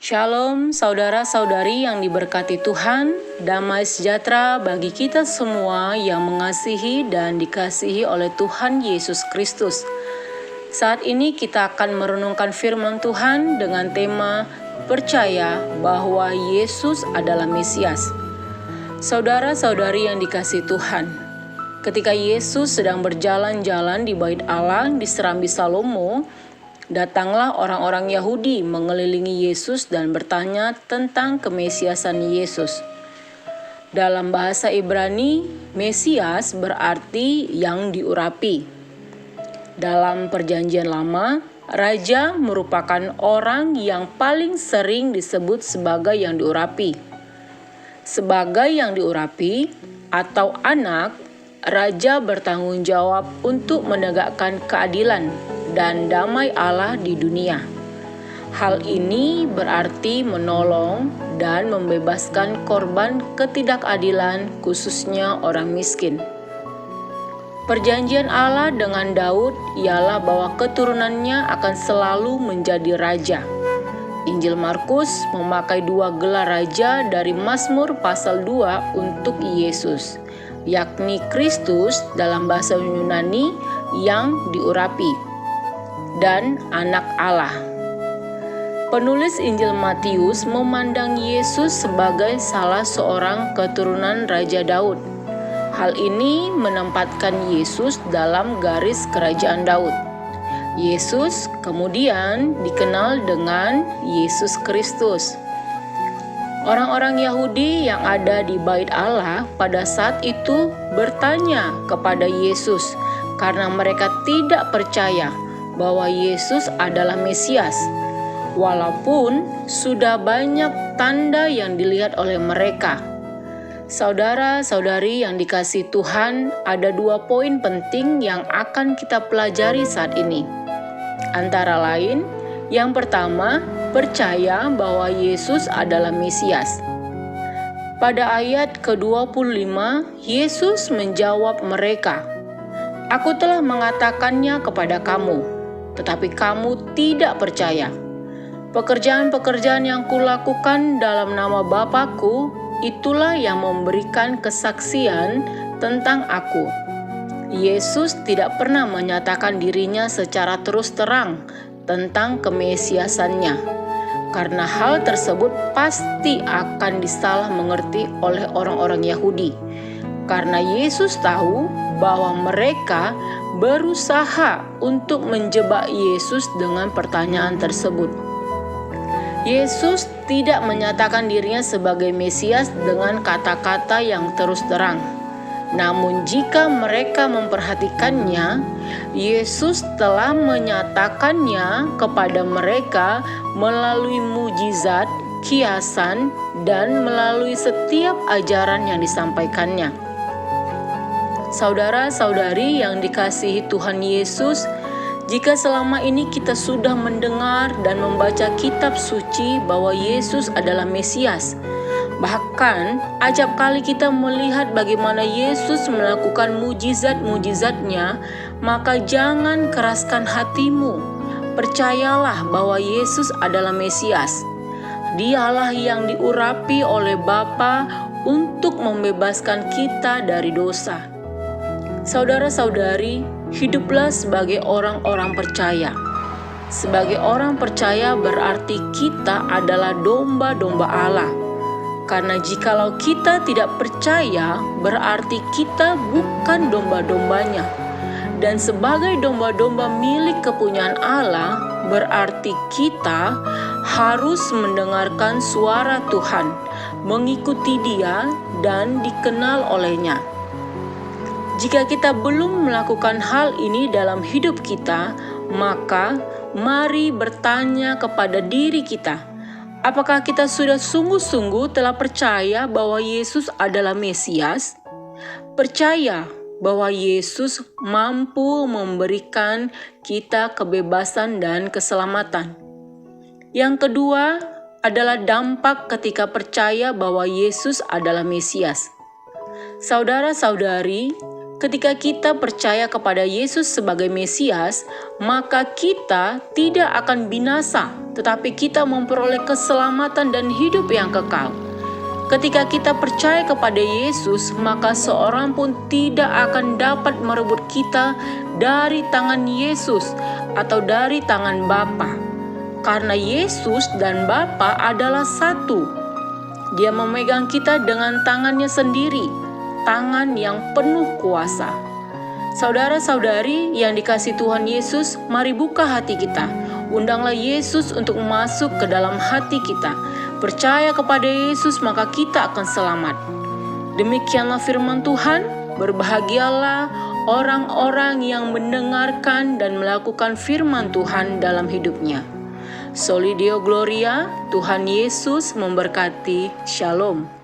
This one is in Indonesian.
Shalom saudara-saudari yang diberkati Tuhan, damai sejahtera bagi kita semua yang mengasihi dan dikasihi oleh Tuhan Yesus Kristus. Saat ini kita akan merenungkan firman Tuhan dengan tema percaya bahwa Yesus adalah Mesias. Saudara-saudari yang dikasihi Tuhan, ketika Yesus sedang berjalan-jalan di Bait Allah di Serambi Salomo, datanglah orang-orang Yahudi mengelilingi Yesus dan bertanya tentang kemesiasan Yesus. Dalam bahasa Ibrani, Mesias berarti yang diurapi. Dalam Perjanjian Lama, raja merupakan orang yang paling sering disebut sebagai yang diurapi. Sebagai yang diurapi atau anak, raja bertanggung jawab untuk menegakkan keadilan dan damai Allah di dunia. Hal ini berarti menolong dan membebaskan korban ketidakadilan, khususnya orang miskin. Perjanjian Allah dengan Daud ialah bahwa keturunannya akan selalu menjadi raja. Injil Markus memakai dua gelar raja dari Mazmur pasal 2 untuk Yesus, yakni Kristus dalam bahasa Yunani yang diurapi, dan anak Allah. Penulis Injil Matius memandang Yesus sebagai salah seorang keturunan Raja Daud. Hal ini menempatkan Yesus dalam garis kerajaan Daud. Yesus kemudian dikenal dengan Yesus Kristus. Orang-orang Yahudi yang ada di Bait Allah pada saat itu bertanya kepada Yesus karena mereka tidak percaya bahwa Yesus adalah Mesias, walaupun sudah banyak tanda yang dilihat oleh mereka. Saudara-saudari yang dikasihi Tuhan, ada dua poin penting yang akan kita pelajari saat ini. Antara lain, yang pertama, percaya bahwa Yesus adalah Mesias. Pada ayat ke-25, Yesus menjawab mereka, "Aku telah mengatakannya kepada kamu, tetapi kamu tidak percaya. Pekerjaan-pekerjaan yang kulakukan dalam nama Bapa-Ku, itulah yang memberikan kesaksian tentang Aku." Yesus tidak pernah menyatakan dirinya secara terus terang tentang kemesiasannya, karena hal tersebut pasti akan disalah mengerti oleh orang-orang Yahudi, karena Yesus tahu bahwa mereka berusaha untuk menjebak Yesus dengan pertanyaan tersebut. Yesus tidak menyatakan dirinya sebagai Mesias dengan kata-kata yang terus terang. Namun jika mereka memperhatikannya, Yesus telah menyatakannya kepada mereka melalui mujizat, kiasan, dan melalui setiap ajaran yang disampaikannya. Saudara-saudari yang dikasihi Tuhan Yesus, jika selama ini kita sudah mendengar dan membaca kitab suci bahwa Yesus adalah Mesias, bahkan acap kali kita melihat bagaimana Yesus melakukan mujizat-mujizatnya, maka jangan keraskan hatimu. Percayalah bahwa Yesus adalah Mesias. Dialah yang diurapi oleh Bapa untuk membebaskan kita dari dosa. Saudara-saudari, hiduplah sebagai orang-orang percaya. Sebagai orang percaya berarti kita adalah domba-domba Allah. Karena jikalau kita tidak percaya, berarti kita bukan domba-dombanya. Dan sebagai domba-domba milik kepunyaan Allah, berarti kita harus mendengarkan suara Tuhan, mengikuti Dia, dan dikenal olehnya. Jika kita belum melakukan hal ini dalam hidup kita, maka mari bertanya kepada diri kita, apakah kita sudah sungguh-sungguh telah percaya bahwa Yesus adalah Mesias? Percaya bahwa Yesus mampu memberikan kita kebebasan dan keselamatan. Yang kedua adalah dampak ketika percaya bahwa Yesus adalah Mesias. Saudara-saudari, Ketika kita percaya kepada Yesus sebagai Mesias, maka kita tidak akan binasa, tetapi kita memperoleh keselamatan dan hidup yang kekal. Ketika kita percaya kepada Yesus, maka seorang pun tidak akan dapat merebut kita dari tangan Yesus atau dari tangan Bapa. Karena Yesus dan Bapa adalah satu. Dia memegang kita dengan tangannya sendiri, tangan yang penuh kuasa. Saudara-saudari yang dikasihi Tuhan Yesus, mari buka hati kita. Undanglah Yesus untuk masuk ke dalam hati kita. Percaya kepada Yesus, maka kita akan selamat. Demikianlah firman Tuhan. Berbahagialah orang-orang yang mendengarkan dan melakukan firman Tuhan dalam hidupnya. Soli Deo Gloria, Tuhan Yesus memberkati. Shalom.